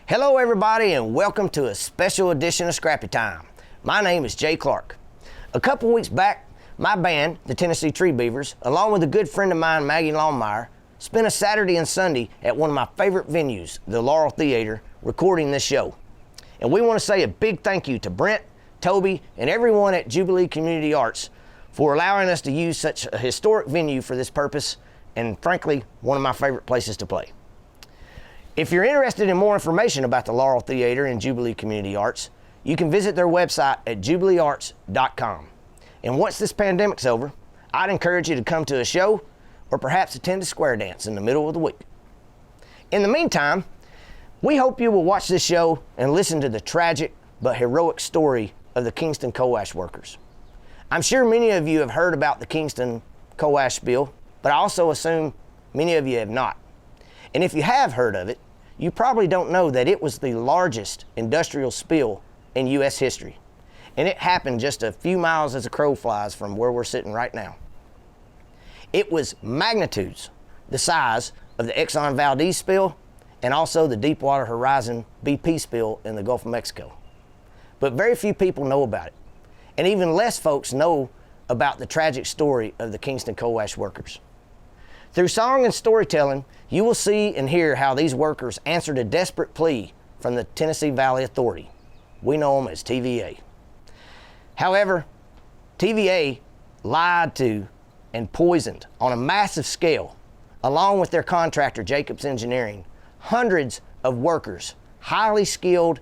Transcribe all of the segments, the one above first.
Hello everybody and welcome to a special edition of Scrappy Time. My name is Jay Clark. A couple weeks back, my band, the Tennessee Tree Beavers, along with a good friend of mine, Maggie Longmire, spent a Saturday and Sunday at one of my favorite venues, the Laurel Theater, recording this show. And we want to say a big thank you to Brent, Toby, and everyone at Jubilee Community Arts for allowing us to use such a historic venue for this purpose, and frankly, one of my favorite places to play. If you're interested in more information about the Laurel Theater and Jubilee Community Arts, you can visit their website at jubileearts.com. And once this pandemic's over, I'd encourage you to come to a show or perhaps attend a square dance in the middle of the week. In the meantime, we hope you will watch this show and listen to the tragic but heroic story of the Kingston Coal Ash Workers. I'm sure many of you have heard about the Kingston Coal Ash spill, but I also assume many of you have not. And if you have heard of it, you probably don't know that it was the largest industrial spill in U.S. history. And it happened just a few miles as a crow flies from where we're sitting right now. It was magnitudes the size of the Exxon Valdez spill and also the Deepwater Horizon BP spill in the Gulf of Mexico. But very few people know about it. And even less folks know about the tragic story of the Kingston Coal Ash Workers. Through song and storytelling, you will see and hear how these workers answered a desperate plea from the Tennessee Valley Authority. We know them as TVA. However, TVA lied to and poisoned on a massive scale, along with their contractor, Jacobs Engineering, hundreds of workers, highly skilled,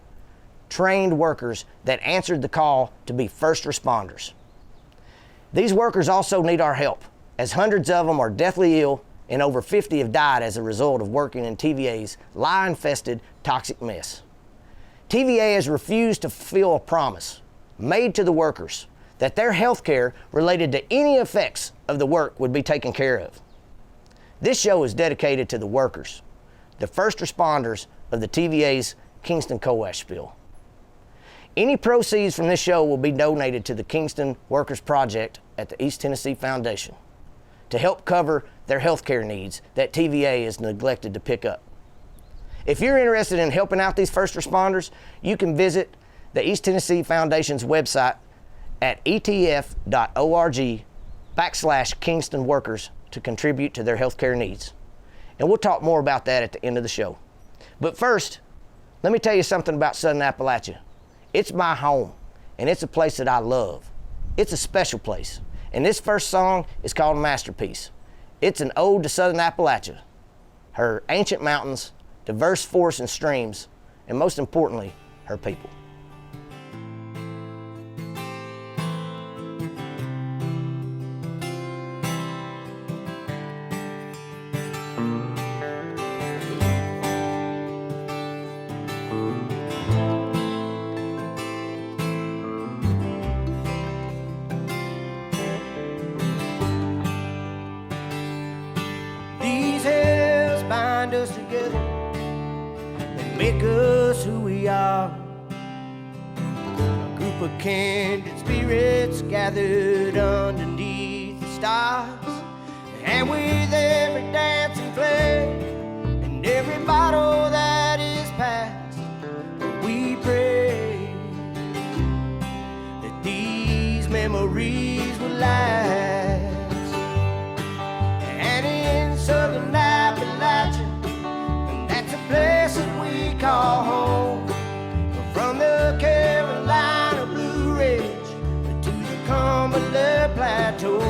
trained workers that answered the call to be first responders. These workers also need our help, as hundreds of them are deathly ill and over 50 have died as a result of working in TVA's lie-infested toxic mess. TVA has refused to fulfill a promise made to the workers that their health care related to any effects of the work would be taken care of. This show is dedicated to the workers, the first responders of the TVA's Kingston Coal Ash spill. Any proceeds from this show will be donated to the Kingston Workers Project at the East Tennessee Foundation to help cover their health care needs that TVA is neglected to pick up. If you're interested in helping out these first responders, you can visit the East Tennessee Foundation's website at etf.org/Kingston Workers to contribute to their health care needs. And we'll talk more about that at the end of the show. But first, let me tell you something about Southern Appalachia. It's my home, and it's a place that I love. It's a special place. And this first song is called Masterpiece. It's an ode to Southern Appalachia, her ancient mountains, diverse forests and streams, and most importantly, her people. Us together and make us who we are. A group of kindred spirits gathered underneath the stars, and with every dance and play and every bottle that is passed, we pray that these memories will last. And in Southern Appalachia, place that we call home, from the Carolina Blue Ridge to the Cumberland Plateau,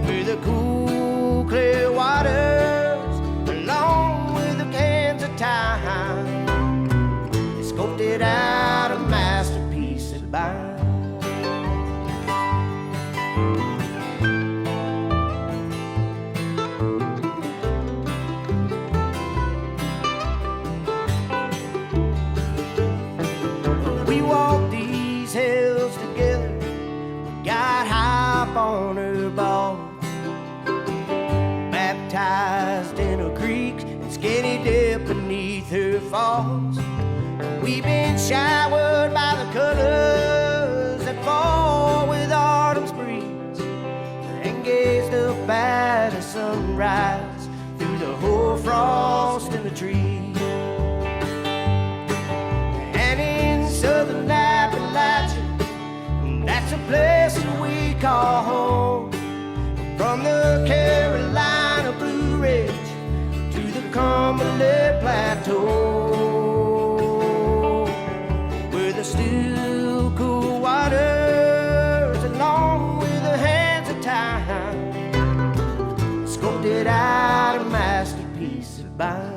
where the cool, clear waters, along with the cans of time, they sculpted out a masterpiece that binds. On her balls, baptized in her creeks and skinny dip beneath her falls. We've been showered by the colors that fall with autumn's breeze, and gazed up at a sunrise through the hoar frost and a tree. And in southern Appalachia, that's a place that we call home. From the Carolina Blue Ridge to the Cumberland Plateau, where the still cool waters, along with the hands of time, sculpted out a masterpiece of bind.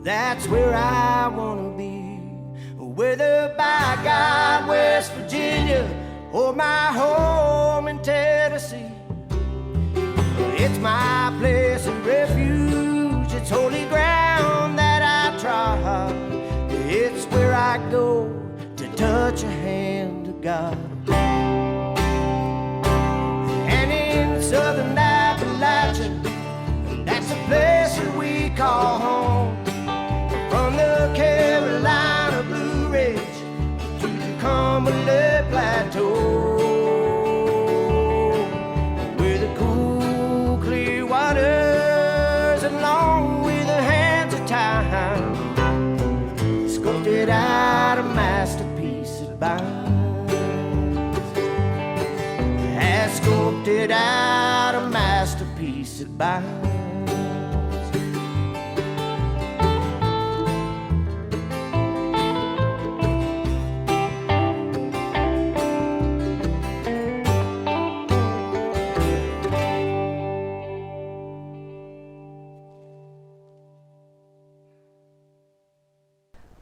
That's where I wanna be, whether by God, West Virginia, or my home in Tennessee. It's my place of refuge, it's holy ground that I trod. It's where I go to touch a hand of God. And in southern Appalachia, that's a place that we call home. From the Carolina Blue Ridge to the Cumberland Plateau, where the cool, clear waters, along with the hands of time, sculpted out a masterpiece of bind. Has sculpted out a masterpiece of bind.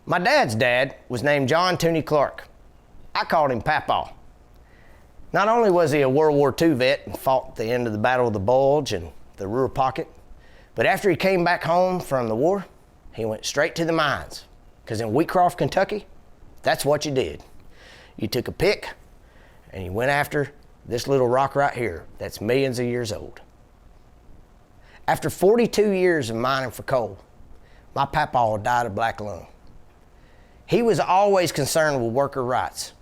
My dad's dad was named John Tooney Clark. I called him Papaw. Not only was he a World War II vet and fought at the end of the Battle of the Bulge and the Ruhr Pocket, but after he came back home from the war, he went straight to the mines. Because in Wheatcroft, Kentucky, that's what you did. You took a pick and you went after this little rock right here that's millions of years old. After 42 years of mining for coal, my Papaw died of black lung. He was always concerned with worker rights.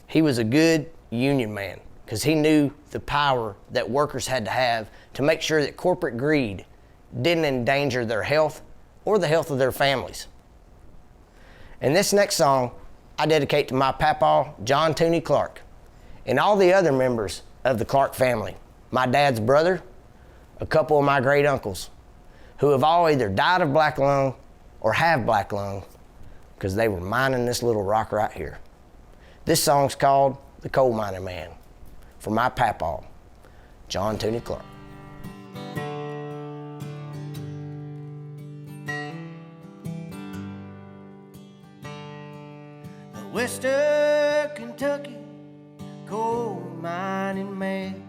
He was a good union man because he knew the power that workers had to have to make sure that corporate greed didn't endanger their health or the health of their families. And this next song I dedicate to my Papaw, John Tooney Clark, and all the other members of the Clark family, my dad's brother, a couple of my great uncles, who have all either died of black lung or have black lung because they were mining this little rock right here. This song's called The Coal Mining Man, for my Papaw, John Tooney Clark. A Western Kentucky coal mining man,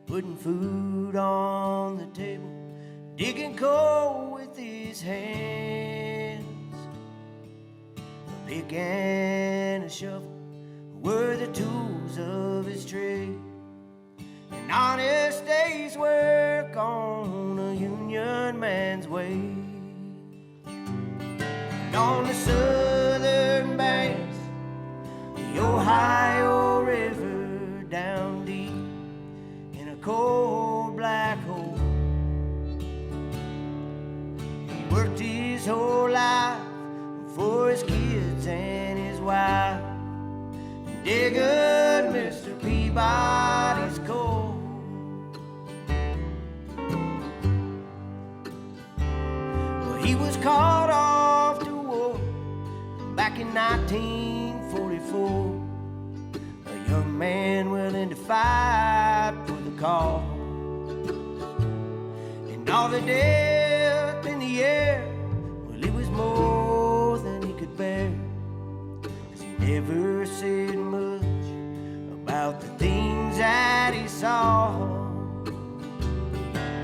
putting food on the table, digging coal with his hands. A pick and a shovel were the tools of his trade. An honest day's work on a union man's way. And on the southern banks, the Ohio River, down deep in a cold black hole, he worked his whole life for his kids and his wife, digging Mr. Peabody's coal. Well, he was called off to war back in 1944, a young man willing to fight for the cause. And all the death in the air, well, it was more than he could bear, 'cause he never said much about the things that he saw.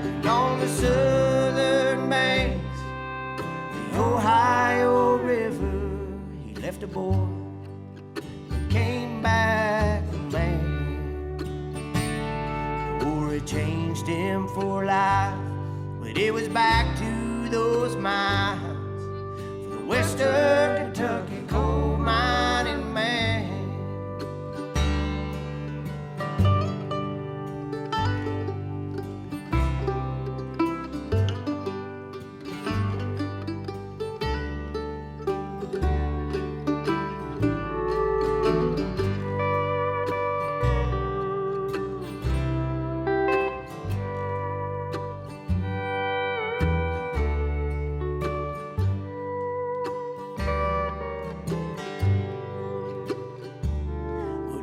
And on the southern banks, the just a boy, came back a man. The war had changed him for life, but it was back to those mines for the Western Kentucky coal mining man.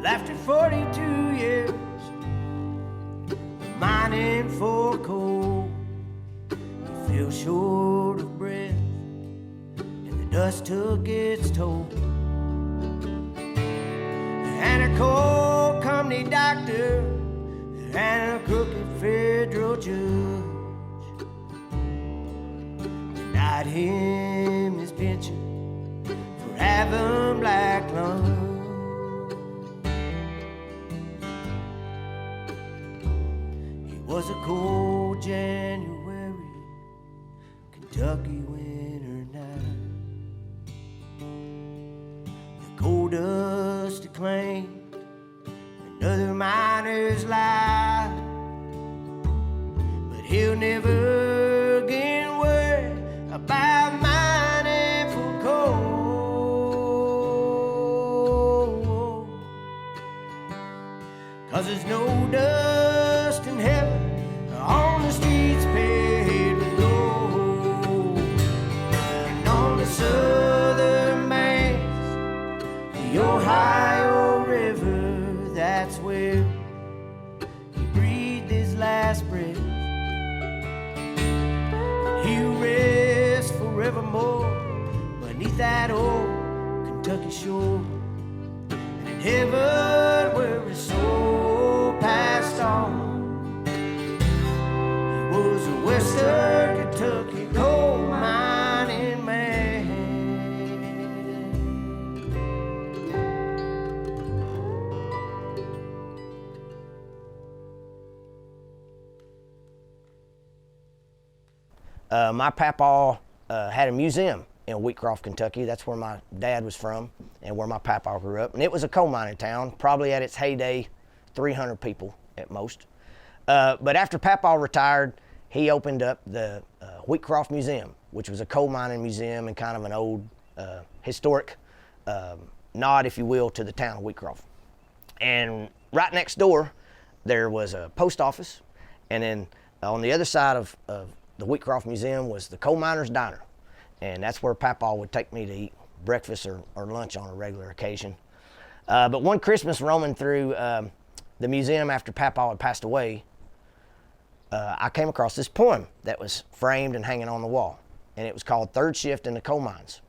After 42 years mining for coal, he fell short of breath and the dust took its toll. And a coal company doctor and a crooked federal judge denied him his pension for having black lung. Was a cold January Kentucky winter night. The coal dust acclaimed another miner's life, but he'll never again worry about mining for coal, 'cause there's no dust in heaven on the streets paved with gold. And on the southern banks, the Ohio River, that's where he breathed his last breath. And he'll rest forevermore beneath that old Kentucky shore. And in heaven where his soul passed on, was a Western Kentucky coal mining man. My papa had a museum in Wheatcroft, Kentucky. That's where my dad was from and where my papa grew up. And it was a coal mining town, probably at its heyday, 300 people at most. But after papa retired, he opened up the Wheatcroft Museum, which was a coal mining museum and kind of an old historic nod, if you will, to the town of Wheatcroft. And right next door, there was a post office, and then on the other side of the Wheatcroft Museum was the coal miners' diner, and that's where papa would take me to eat breakfast or lunch on a regular occasion. But one Christmas, roaming through the museum after papa had passed away, I came across this poem that was framed and hanging on the wall, and it was called Third Shift in the Coal Mines.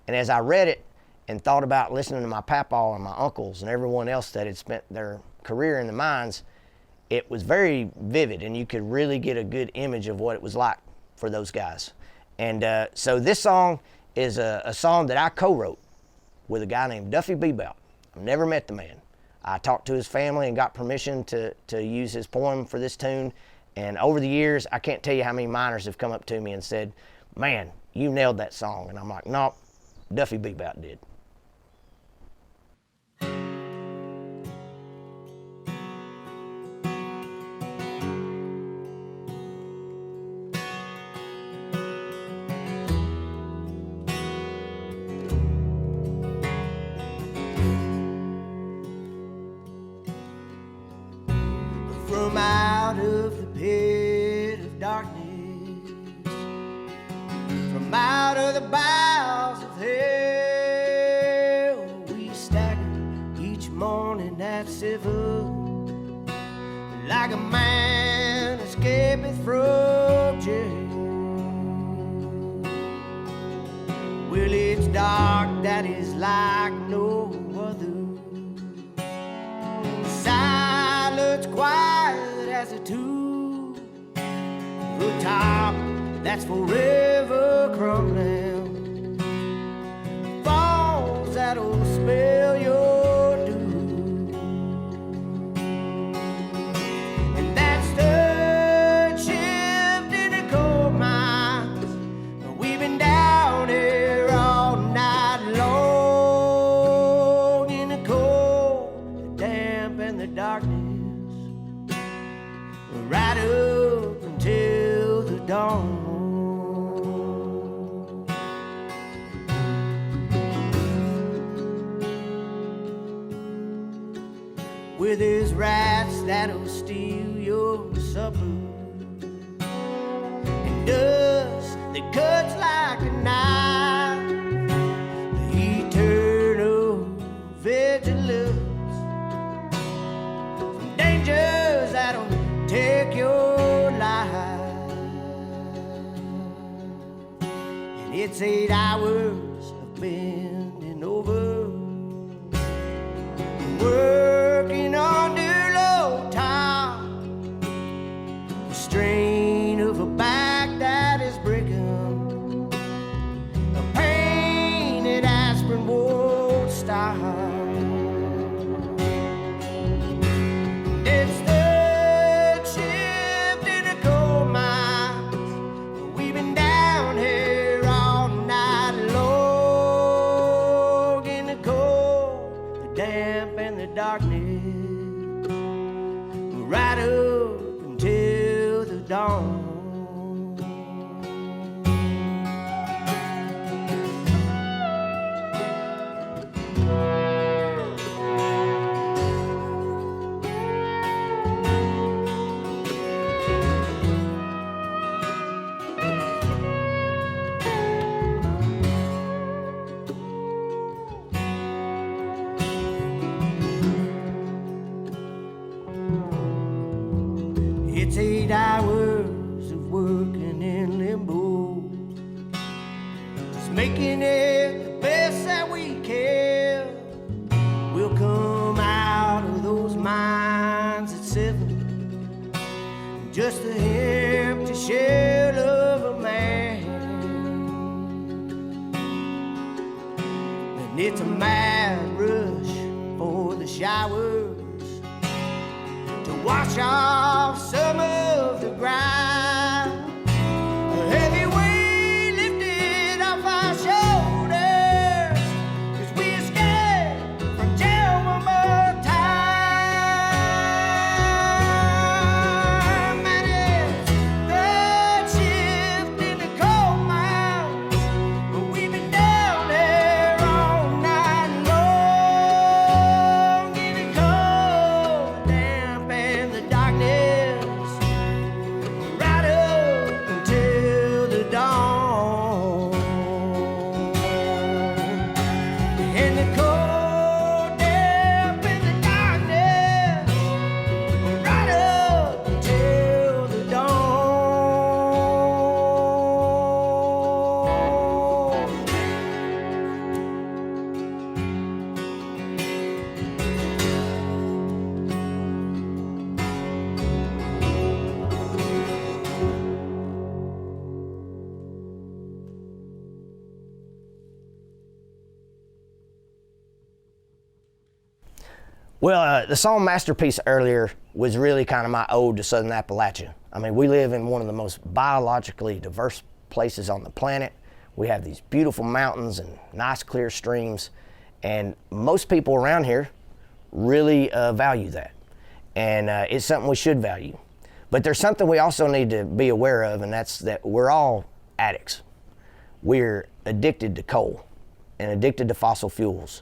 And as I read it and thought about listening to my papa and my uncles and everyone else that had spent their career in the mines, it was very vivid, and you could really get a good image of what it was like for those guys. And so this song is a song that I co-wrote with a guy named Duffy Bebout. I've never met the man. I talked to his family and got permission to use his poem for this tune. And over the years, I can't tell you how many miners have come up to me and said, "Man, you nailed that song." And I'm like, "Nope, Duffy Bebout did." From out of the pit of darkness, from out of the bowels of hell, we stagger each morning at 7, like a man escaping from jail. Well, it's dark that is like no other, silence quiet as a tomb, the top that's forever crumbling falls that'll spell your doom. And that's third shift in the coal mines. We've been down here all night long in the cold, the damp, and the darkness, right up until the dawn. Where there's rats that'll steal your supper, and dust that cuts like a knife, the eternal vigilance from dangers that'll take your life. And it's 8 hours of bending over, working under low time, the strain of a back that is breaking, a pain that aspirin won't stop. It's third shift in the coal mines. We've been down here all night long in the cold, the damp, and the darkness, right up until the dawn. It's 8 hours of working in limbo, just making it the best that we can. We'll come out of those mines at 7, just a empty shell of a man. And it's a mad rush for the showers to wash off some of the grime, a heavy weight lifted off our shoulders, 'cause we escaped from jail one more time. And it's third shift in the coal mines, but we've been down there all night long in the cold, damp, and the darkness, right up until the dawn. In the cold, damp, and the darkness, right up until the dawn. Well, the song Masterpiece earlier was really kind of my ode to Southern Appalachia. I mean, we live in one of the most biologically diverse places on the planet. We have these beautiful mountains and nice clear streams, and most people around here really value that. And it's something we should value. But there's something we also need to be aware of, and that's that we're all addicts. We're addicted to coal and addicted to fossil fuels.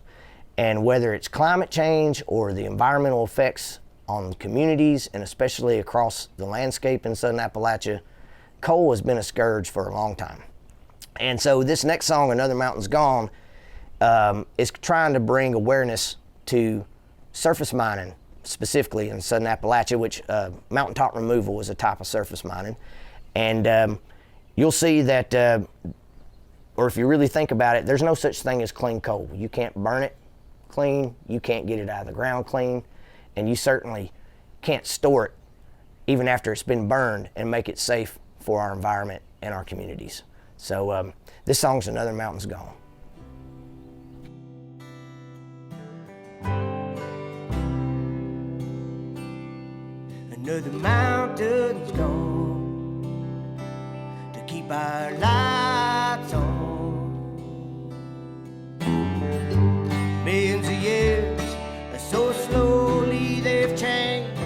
And whether it's climate change or the environmental effects on communities, and especially across the landscape in Southern Appalachia, coal has been a scourge for a long time. And so this next song, Another Mountain's Gone, is trying to bring awareness to surface mining, specifically in Southern Appalachia, which mountaintop removal is a type of surface mining. And you'll see that, or if you really think about it, there's no such thing as clean coal. You can't burn it clean, you can't get it out of the ground clean, and you certainly can't store it even after it's been burned and make it safe for our environment and our communities. So this song's Another Mountain's Gone. Another mountain's gone to keep our lights on. Millions of years, so slowly they've changed,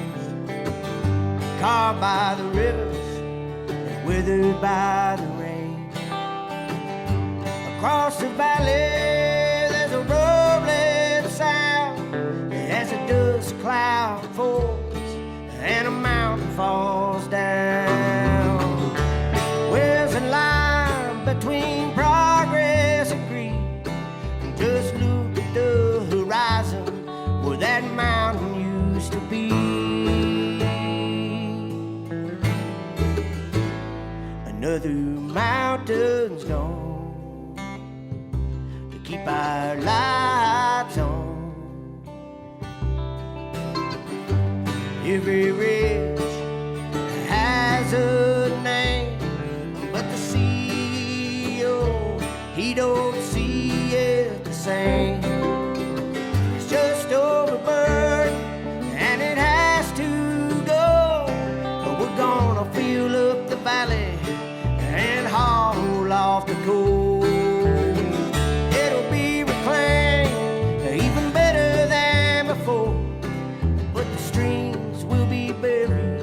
carved by the rivers and withered by the rain. Across the valley there's a rumbling sound as a dust cloud falls and a mountain falls down. Where's the line between progress and greed? Just look at the horizon where that mountain used to be. Another mountain's gone to keep our lights on. Every ridge has a name, but the CEO, he don't see it the same. It's just overburdened and it has to go, but we're gonna fill up the valley and haul off the coal. It'll be reclaimed even better than before, but the streams will be buried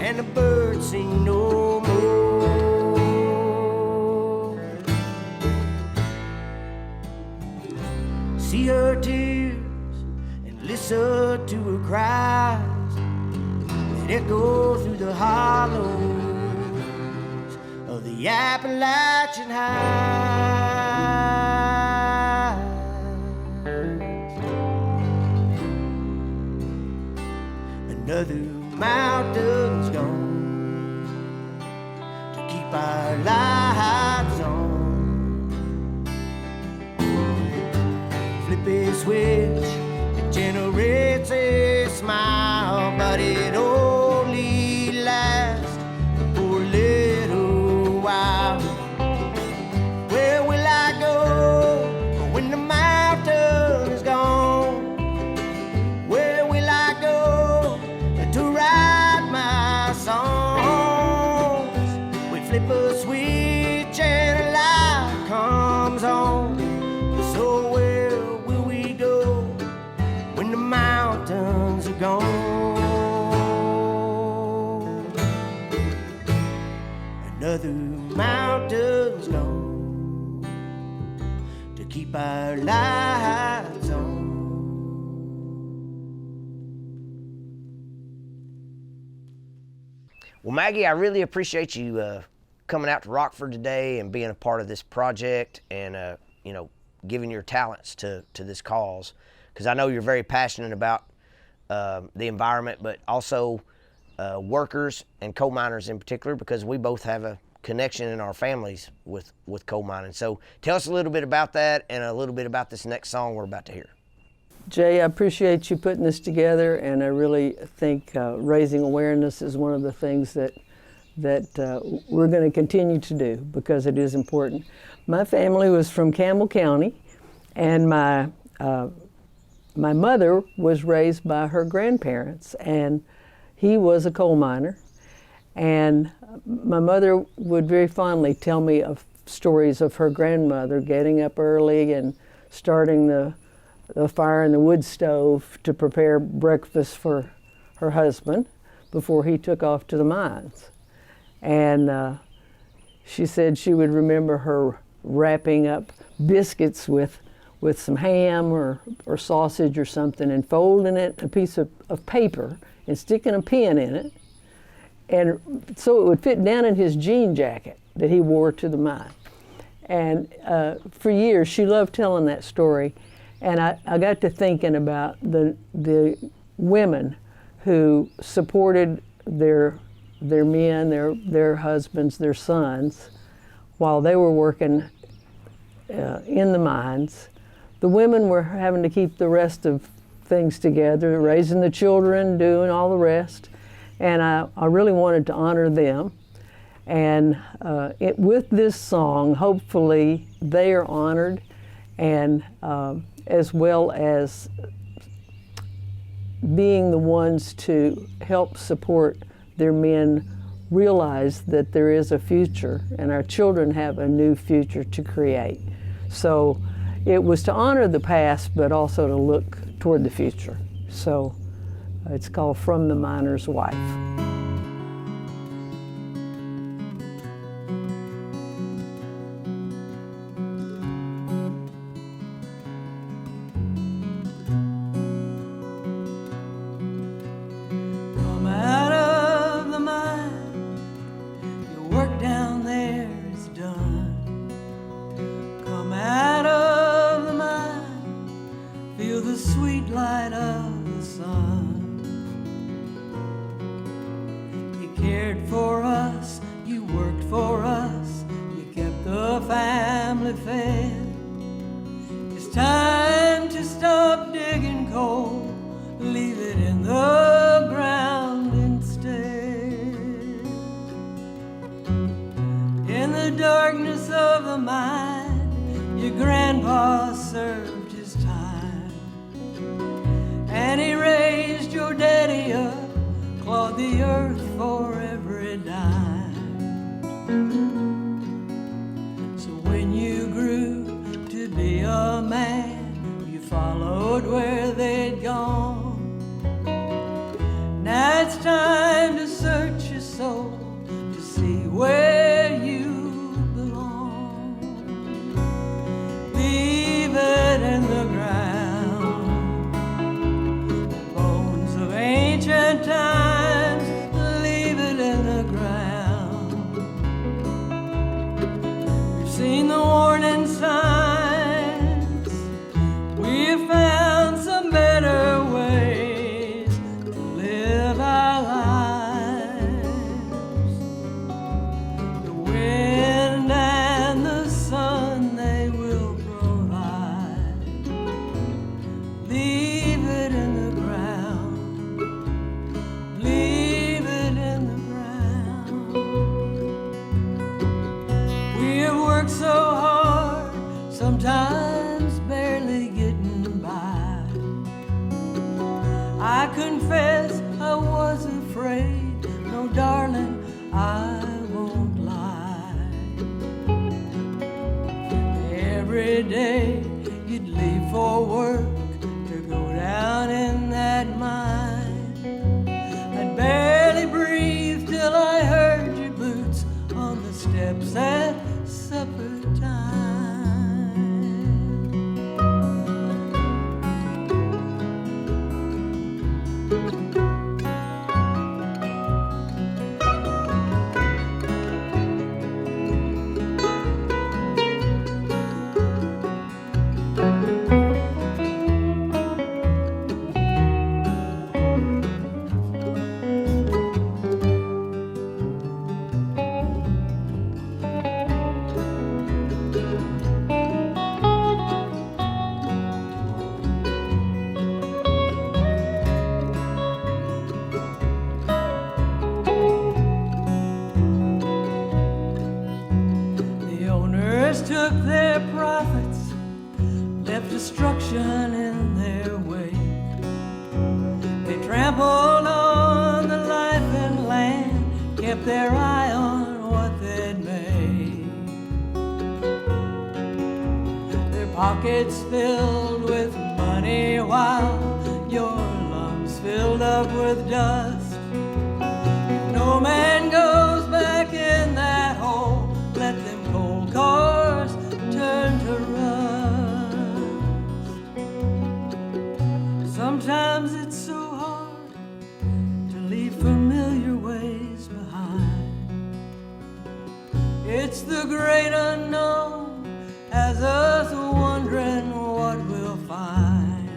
and the birds sing no more. See her tears and listen to her cries that echo through the hollows of the Appalachian Heights. Another mountain's gone to keep our lights on. Flip a switch, it generates a smile, but it only lasts for a little while. Where will I go when the mountain is gone? Where will I go to write my songs? We flip a switch and a light comes on. So where will we go when the mountains are gone? Another mountain's gone to keep our lights on. Well, Maggie, I really appreciate you coming out to Rockford today and being a part of this project and, you know, giving your talents to this cause, because I know you're very passionate about the environment, but also workers and coal miners in particular, because we both have a connection in our families with coal mining. So tell us a little bit about that and a little bit about this next song we're about to hear. Jay, I appreciate you putting this together, and I really think raising awareness is one of the things that we're going to continue to do because it is important. My family was from Campbell County, and my mother was raised by her grandparents, and he was a coal miner. And my mother would very fondly tell me of stories of her grandmother getting up early and starting the fire in the wood stove to prepare breakfast for her husband before he took off to the mines. And she said she would remember her wrapping up biscuits with some ham or sausage or something and folding it in a piece of paper and sticking a pin in it, and so it would fit down in his jean jacket that he wore to the mine. And for years she loved telling that story. And I got to thinking about the women who supported their men, their husbands, their sons, while they were working in the mines. The women were having to keep the rest of things together, raising the children, doing all the rest. And I really wanted to honor them. And with this song, hopefully they are honored, and as well as being the ones to help support their men realize that there is a future and our children have a new future to create. So it was to honor the past, but also to look toward the future. So it's called From the Miner's Wife. Took their profits, left destruction in their wake. They trampled on the life and land, kept their eye on what they'd made. Their pockets filled with money while your lungs filled up with dust. If no man goes back in that hole, let them cold cars turn to rust. Sometimes it's so hard to leave familiar ways behind. It's the great unknown, has us wondering what we'll find.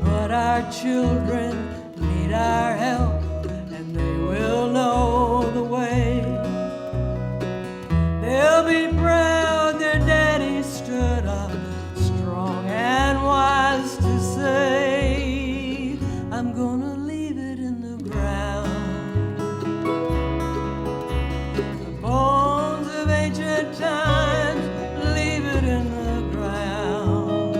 But our children need our help, and they will know the way. They'll be proud their daddy stood up strong and wise to say, I'm gonna leave it in the ground. The bones of ancient times, leave it in the ground.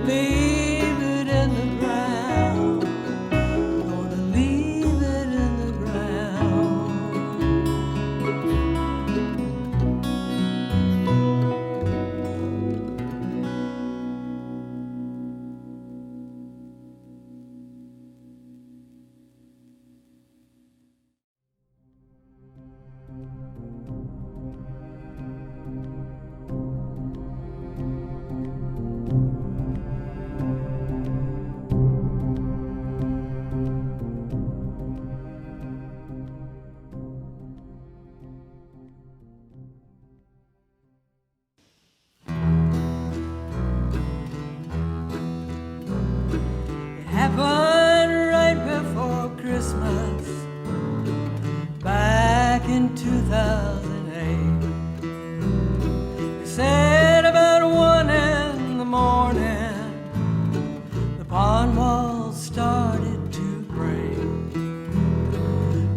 leave it in the ground. Gonna leave it in the ground. Happened right before Christmas, back in 2008. They said about 1 in the morning, the pond walls started to break.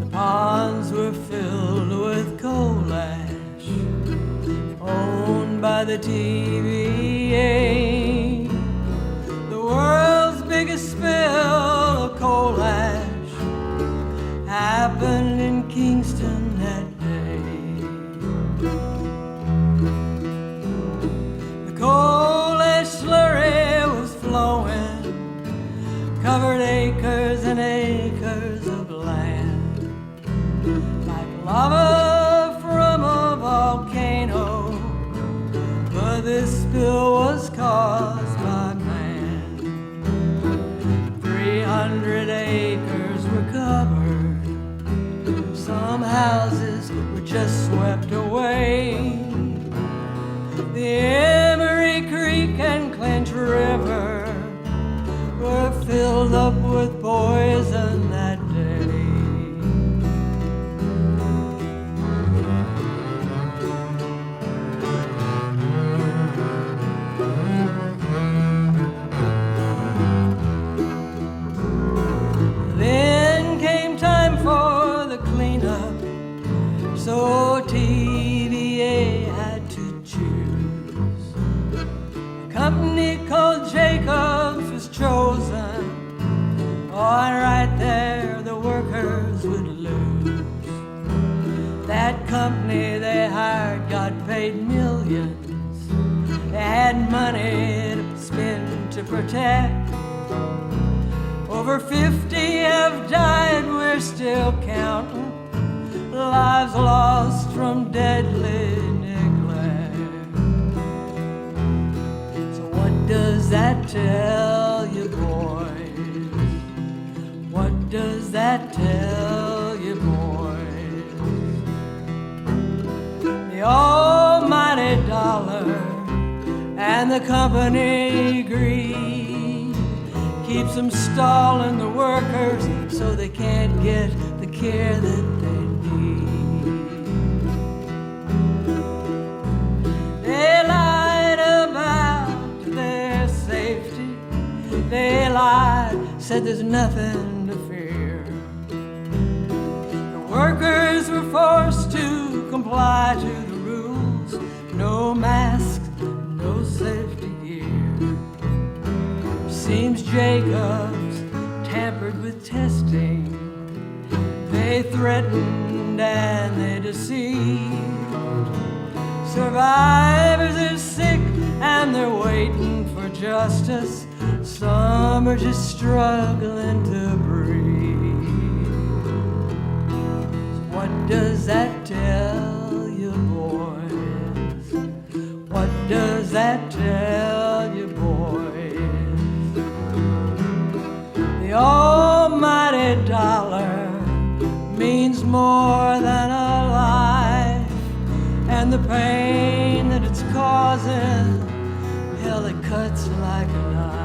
The ponds were filled with coal ash, owned by the TVA. The world's biggest spill of coal ash happened in Kingston that day. The coal ash slurry was flowing, covered acres and acres of land, like lava from a volcano. But this spill was caused by man. 300 acres were covered. Some houses were just swept away. The Emory Creek and Clinch River were filled up with poison that day. Then came time for the cleanup, so TVA had to choose. A company called Jacobs was chosen. Oh, and right there the workers would lose. That company they hired got paid millions. They had money to spend to protect. Over 50 have died, we're still counting. Lives lost from deadly neglect. So what does that tell you, boys? What does that tell you, boys? The almighty dollar and the company greed keeps them stalling the workers so they can't get the care that they need. They lied about their safety. They lied, said there's nothing to fear. The workers were forced to comply to the rules. No masks, no safety gear. Seems Jacobs tampered with testing. They threatened and they deceived. Survivors are sick and they're waiting for justice. Some are just struggling to breathe. What does that tell you, boys? What does that tell you, boys? The almighty dollar means more than a life, and the pain that it's causing, hell, it cuts like a knife.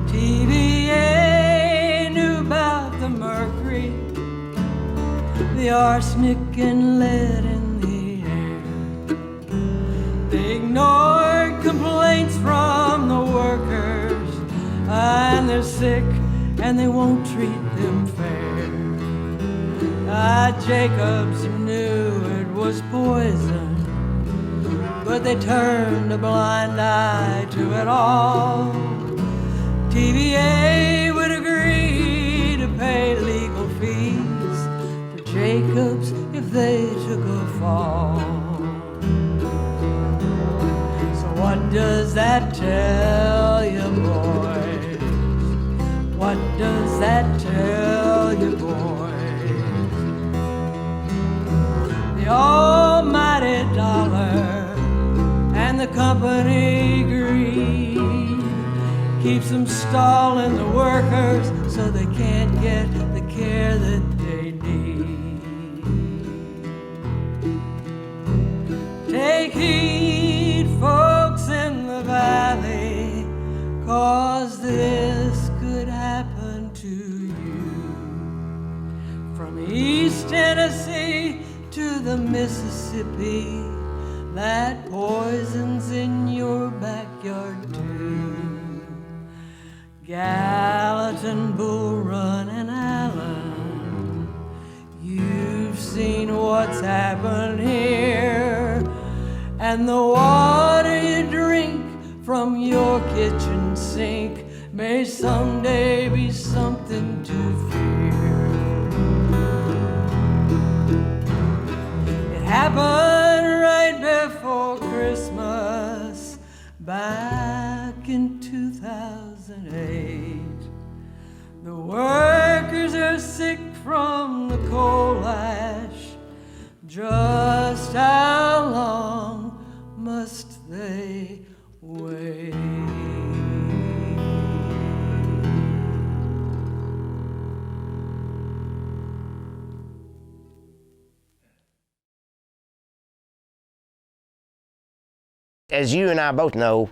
TVA knew about the mercury, the arsenic and lead in the air. They ignored complaints from the workers, and they're sick and they won't treat them fair. Jacobs knew it was poison, but they turned a blind eye to it all. TVA would agree to pay legal fees for Jacobs if they took a fall. So what does that tell you, boys? What does that tell you, boys? The almighty dollar and the company greed keeps them stalling the workers so they can't get the care that they need. Take heed, folks in the valley, 'cause this could happen to you. From East Tennessee to the Mississippi, that poison's in your backyard too. Gallatin, Bull Run, and Allen, you've seen what's happened here, and the water you drink from your kitchen sink may someday be something to fear. It happened right before Christmas back in 2008. The workers are sick from the coal ash. Just how long must they wait? As you and I both know,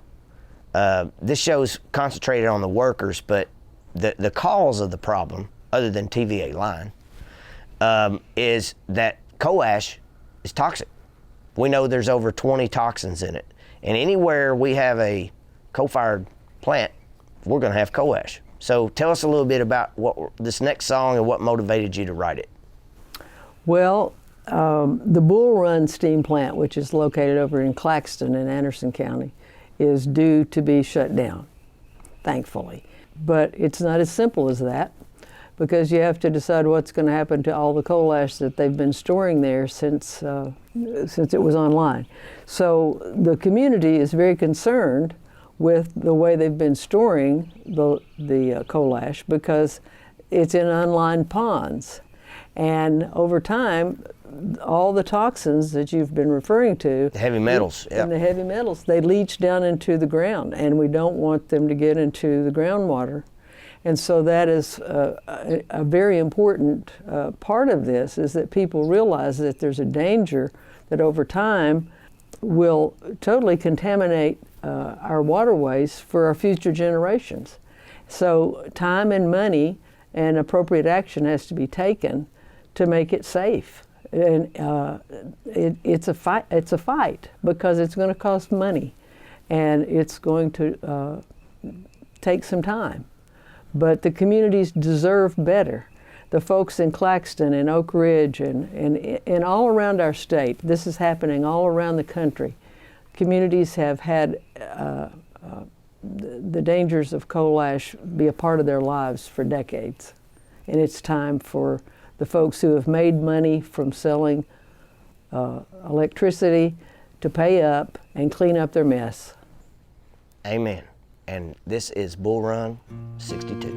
this show's concentrated on the workers, but the cause of the problem, other than TVA line, is that coal ash is toxic. We know there's over 20 toxins in it. And anywhere we have a coal-fired plant, we're gonna have coal ash. So tell us a little bit about this next song and what motivated you to write it. Well, the Bull Run steam plant, which is located over in Claxton in Anderson County, is due to be shut down, thankfully. But it's not as simple as that, because you have to decide what's going to happen to all the coal ash that they've been storing there since it was online. So the community is very concerned with the way they've been storing the coal ash, because it's in unlined ponds. And over time, all the toxins that you've been referring to, The heavy metals, yeah. and the heavy metals, they leach down into the ground, and we don't want them to get into the groundwater. And so that is a very important part of this, is that people realize that there's a danger that over time will totally contaminate our waterways for our future generations. So time and money and appropriate action has to be taken to make it safe. And it's a fight because it's going to cost money, and it's going to take some time. But the communities deserve better. The folks in Claxton and Oak Ridge and all around our state, this is happening all around the country. Communities have had the dangers of coal ash be a part of their lives for decades. And it's time for the folks who have made money from selling electricity to pay up and clean up their mess. Amen. And this is Bull Run 62.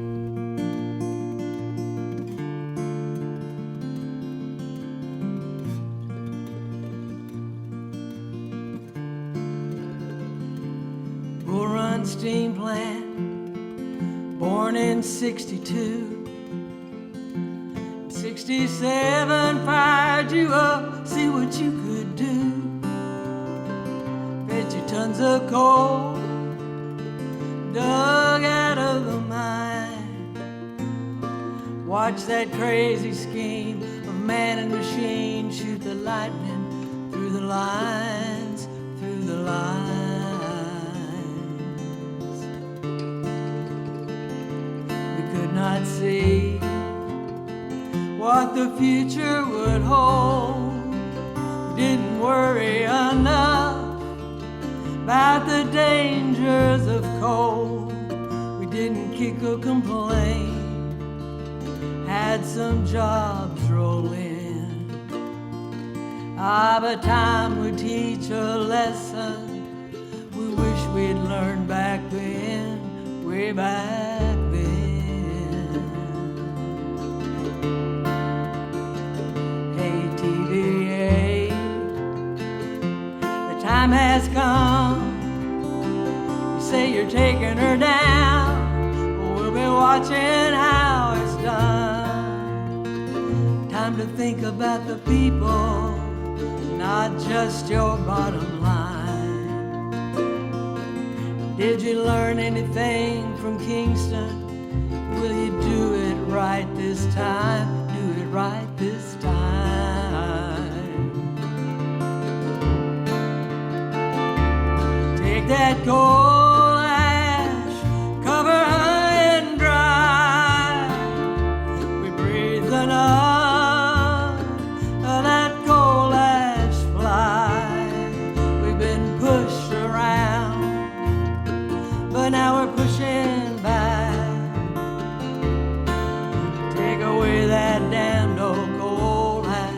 Bull Run steam plant, born in 62. 67 fired you up, see what you could do. Fed you tons of coal, dug out of the mine. Watch that crazy scheme of man and machine shoot the lightning through the lines, through the lines. We could not see what the future would hold. We didn't worry enough about the dangers of coal. We didn't kick or complain, had some jobs roll in. But time would teach a lesson we wish we'd learned back then, way back then. Hey TVA, the time has come. You say you're taking her down, but we'll be watching how it's done. Time to think about the people, not just your bottom line. Did you learn anything from Kingston? Will you do it right this time? Do it right this time. Take that coal ash, cover high and dry. We breathe enough of that coal ash fly. We've been pushed around, but now we're pushing back. Take away that damned old coal ash.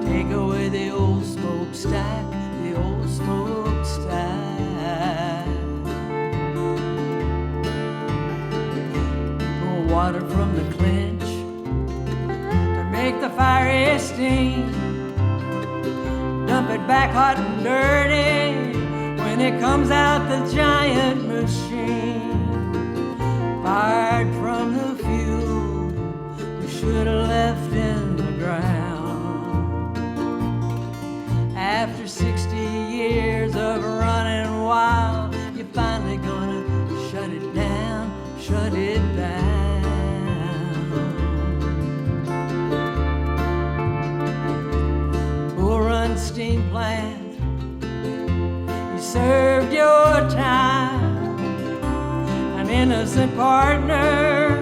Take away the old smokestack, the old smokestack. Pull water from the clinch to make the fiery steam. Dump it back hot and dirty when it comes out the giant machine. Fired from the fuel we should have left in the ground. After 60 years of running wild, you're finally gonna shut it down, shut it down. Bull Run steam plant, served your time, an innocent partner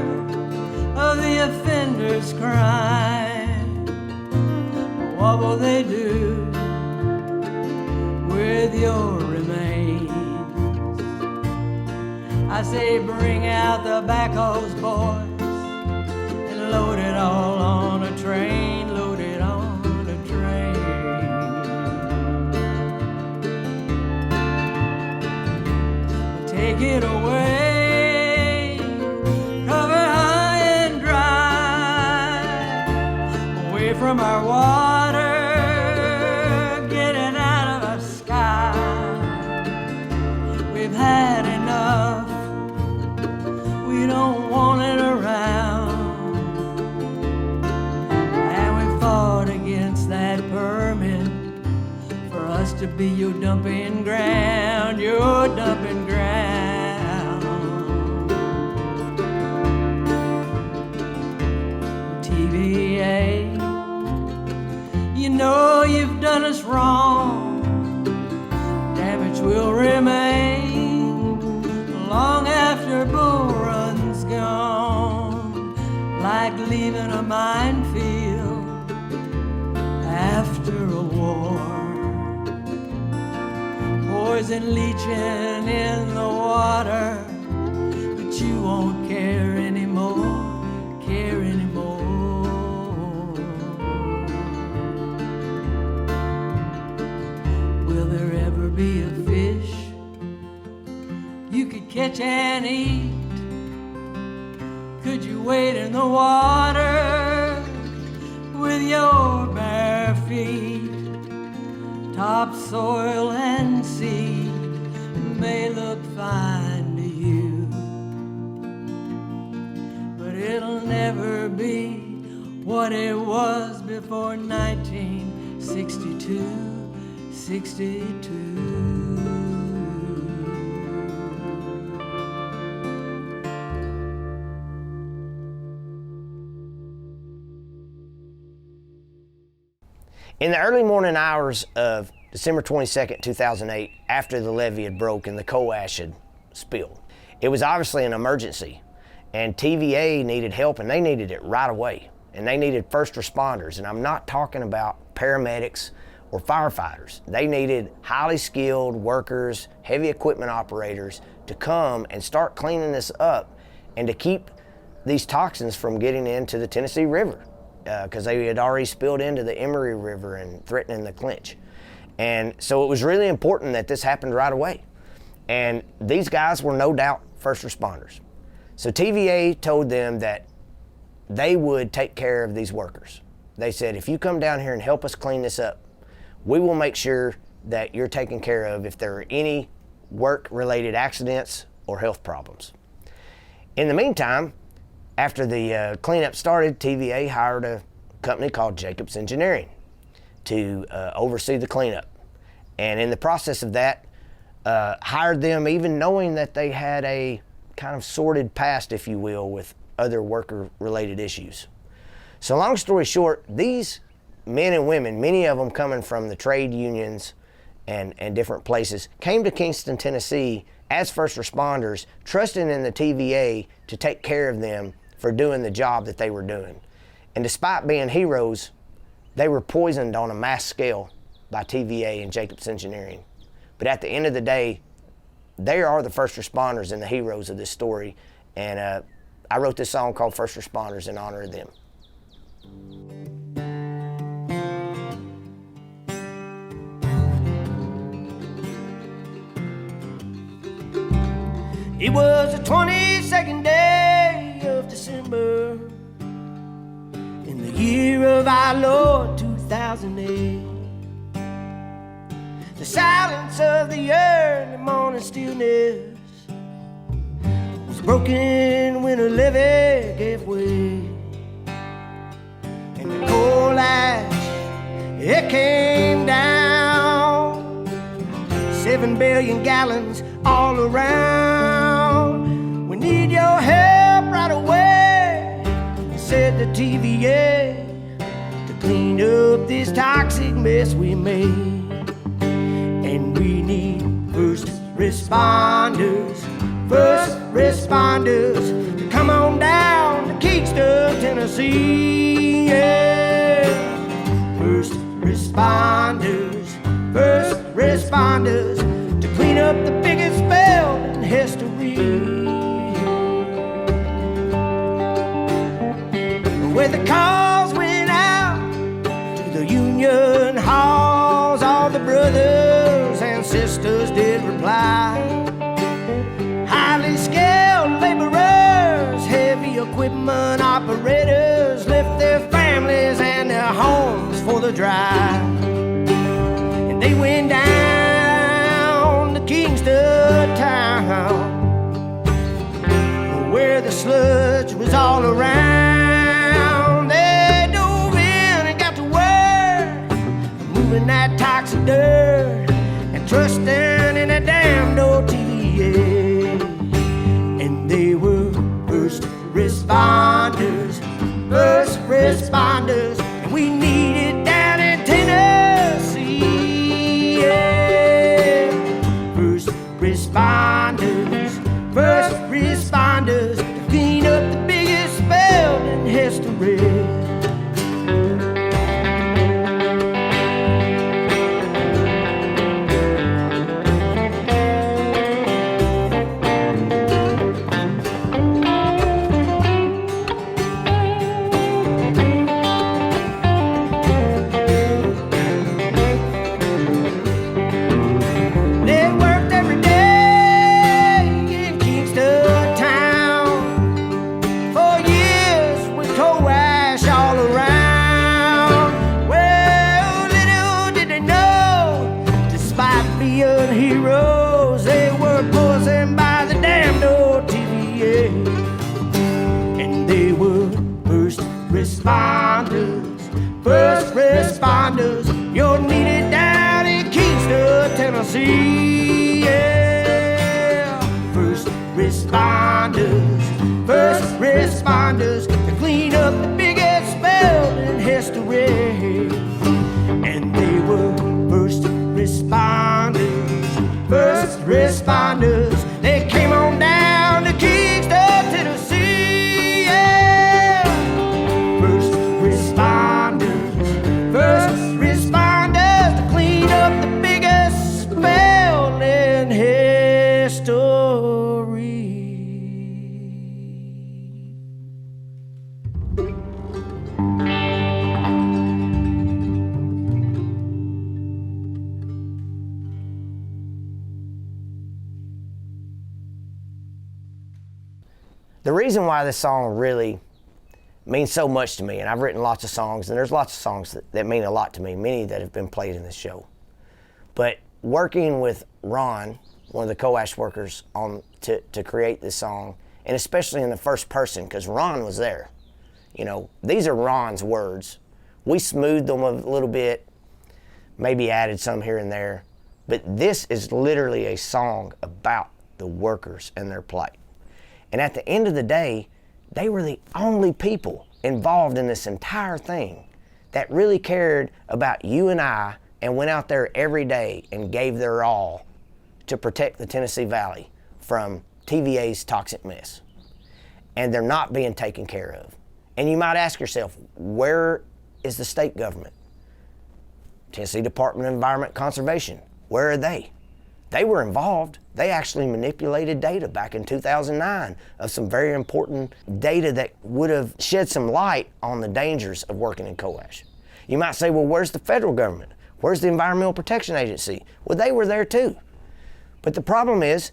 of the offender's crime. What will they do with your remains? I say bring out the backhoes, boys, and load it all on a train, load it on a train. Take it away, cover high and dry, away from our water, get it out of our sky. We've had enough, we don't want it around, and we fought against that permit for us to be your dumping ground, your dumping ground. TVA, you know you've done us wrong. Damage will remain long after Bull Run's gone, like leaving a minefield after a war. Poison leaching in the water, but you won't care anymore, care anymore. Will there ever be a fish you could catch and eat? Could you wade in the water with your bare feet? Topsoil and seed may look fine to you, but it'll never be what it was before 1962, 62. In the early morning hours of December 22nd, 2008, after the levee had broke and the coal ash had spilled, it was obviously an emergency. and TVA needed help, and they needed it right away. And they needed first responders, and I'm not talking about paramedics or firefighters. They needed highly skilled workers, heavy equipment operators to come and start cleaning this up and to keep these toxins from getting into the Tennessee River, because they had already spilled into the Emory River and threatening the Clinch. And so it was really important that this happened right away. And these guys were no doubt first responders. So TVA told them that they would take care of these workers. They said, if you come down here and help us clean this up, we will make sure that you're taken care of if there are any work-related accidents or health problems. In the meantime, after the cleanup started, TVA hired a company called Jacobs Engineering to oversee the cleanup. And in the process of that, hired them even knowing that they had a kind of sordid past, if you will, with other worker-related issues. So long story short, these men and women, many of them coming from the trade unions and different places, came to Kingston, Tennessee as first responders, trusting in the TVA to take care of them for doing the job that they were doing. And despite being heroes, they were poisoned on a mass scale by TVA and Jacobs Engineering. But at the end of the day, they are the first responders and the heroes of this story. And I wrote this song called First Responders in honor of them. It was the 22nd day of December in the year of our Lord 2008. The silence of the early morning stillness was broken when a levee gave way, and the coal ash, it came down, 7 billion gallons all around. We need your help right away, said the TVA, to clean up this toxic mess we made. And we need first responders to come on down to Kingston, Tennessee. Yeah. First responders to clean up the biggest spill in history. Where the calls went out to the union halls, all the brothers and sisters did reply. Highly skilled laborers, heavy equipment operators left their families and their homes for the drive. And they went down to Kingston town, where the sludge was all around. They dove in and got to work, moving that toxic dirt and trusting in a damned old TVA. And they were first responders, and we need it down in Tennessee. Yeah. First responders to clean up the biggest spill in history. Heroes, they were poisoned by the damned old TVA. And they were first responders, you're needed down in Kingston, Tennessee. Yeah. First responders to clean up the biggest spill in history. And they were first responders, they came on down to Kingston, Tennessee. The reason why this song really means so much to me, and I've written lots of songs, and there's lots of songs that mean a lot to me, many that have been played in this show. But working with Ron, one of the coal ash workers, to create this song, and especially in the first person, because Ron was there. You know, these are Ron's words. We smoothed them a little bit, maybe added some here and there, but this is literally a song about the workers and their plight. And at the end of the day, they were the only people involved in this entire thing that really cared about you and I and went out there every day and gave their all to protect the Tennessee Valley from TVA's toxic mess. And they're not being taken care of. And you might ask yourself, where is the state government? Tennessee Department of Environment Conservation, where are they? They were involved. They actually manipulated data back in 2009 of some very important data that would have shed some light on the dangers of working in coal ash. You might say, well, where's the federal government? Where's the Environmental Protection Agency? Well, they were there too. But the problem is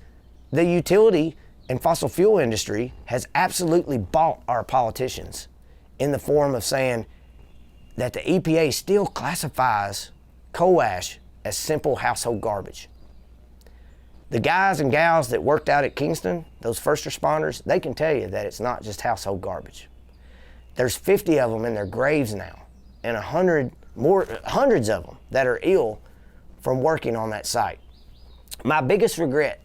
the utility and fossil fuel industry has absolutely bought our politicians in the form of saying that the EPA still classifies coal ash as simple household garbage. The guys and gals that worked out at Kingston, those first responders, they can tell you that it's not just household garbage. There's 50 of them in their graves now, and hundreds of them that are ill from working on that site. My biggest regret,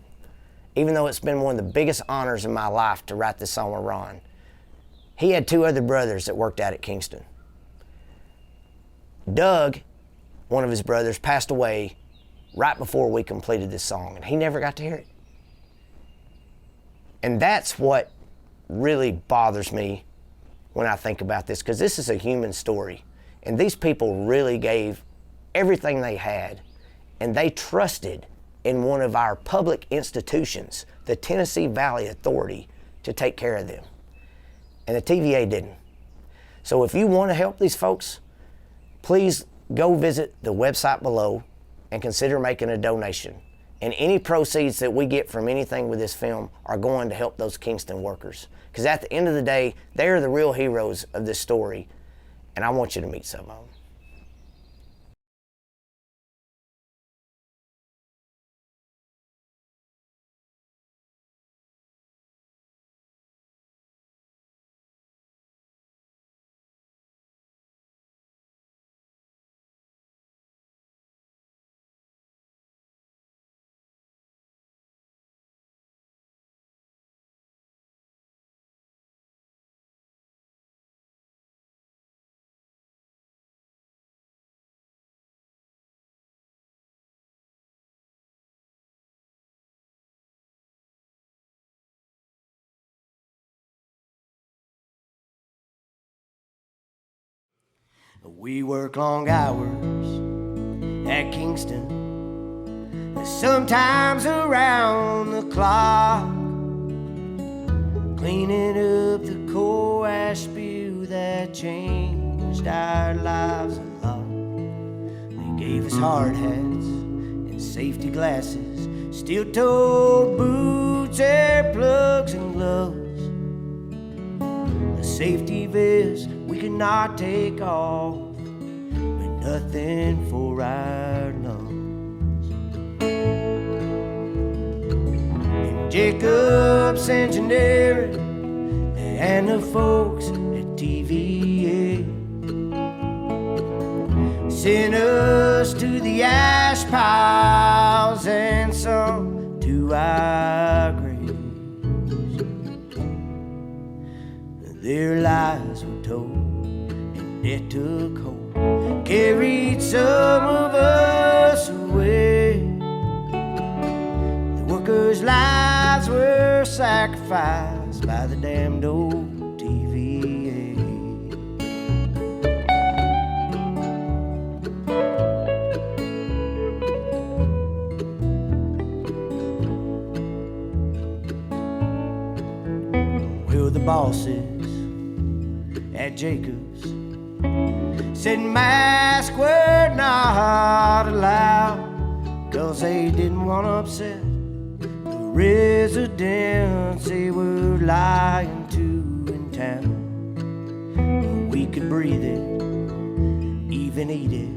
even though it's been one of the biggest honors in my life to write this song with Ron, he had two other brothers that worked out at Kingston. Doug, one of his brothers, passed away right before we completed this song, and he never got to hear it. And that's what really bothers me when I think about this, because this is a human story, and these people really gave everything they had, and they trusted in one of our public institutions, the Tennessee Valley Authority, to take care of them. And the TVA didn't. So if you want to help these folks, please go visit the website below and consider making a donation. And any proceeds that we get from anything with this film are going to help those Kingston workers. Because at the end of the day, they're the real heroes of this story, and I want you to meet some of them. We work long hours at Kingston, sometimes around the clock, cleaning up the coal ash spill that changed our lives a lot. They gave us hard hats and safety glasses, steel-toed boots, air plugs and gloves, a safety vest we could not take off, but nothing for our lungs. And Jacob's engineering and the folks at TVA sent us to the ash piles and some to our graves. Their lives were told and it took hold, carried some of us away. The workers' lives were sacrificed by the damned old TVA. Well, the bosses at Jacobs said masks were not allowed, 'cause they didn't want to upset the residents. They were lying town. We could breathe it, even eat it.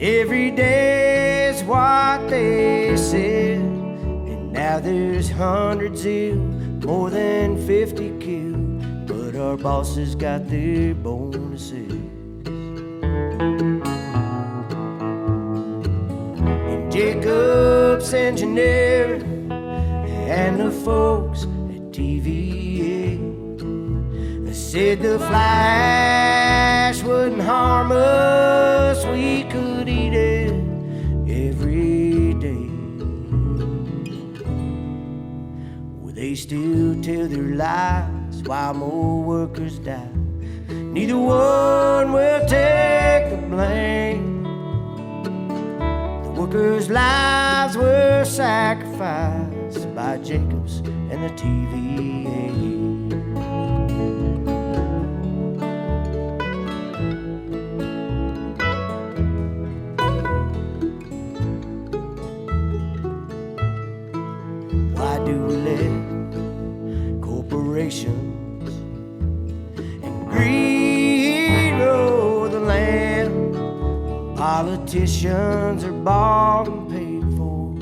Every day is what they said. And now there's hundreds ill, more than 50 killed. But our bosses got their bonuses. And Jacob's engineering and the folks at TVA said the fly ash wouldn't harm us, we could eat it every day. Well, they still tell their lies while more workers die. Neither one will take the blame. The workers' lives were sacrificed by Jacobs and the TVA. Corporations and greed rule the land. Politicians are bought and paid for.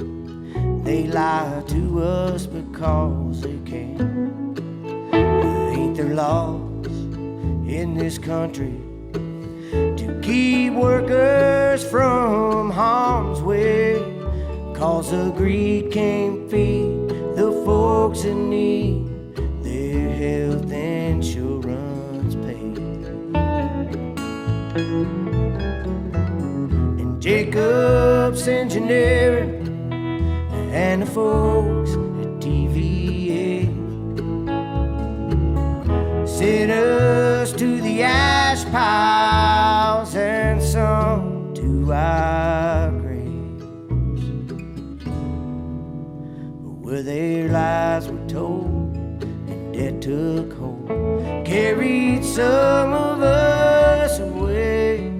They lie to us because they can. Ain't there laws in this country to keep workers from harm's way? 'Cause the greed can't feed the folks in need their health insurance paid. And Jacob's engineering and the folks at TVA sent us to the ash piles and some to our graves, where their lies were told and debt took hold, carried some of us away.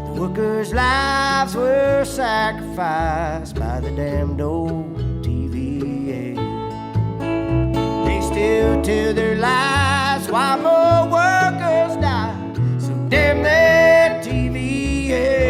The workers' lives were sacrificed by the damned old TVA. They still tell their lies while more workers die, so damn that TVA.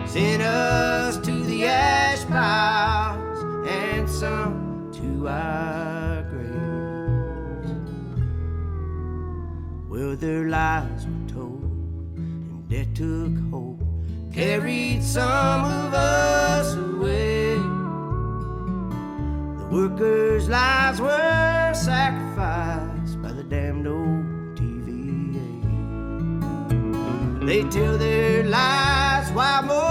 Sent us to the ash piles and some to our graves, where their lives were told and debt took hold, carried some of us away. The workers' lives were sacrificed by the damned old TVA. They tell their lies while more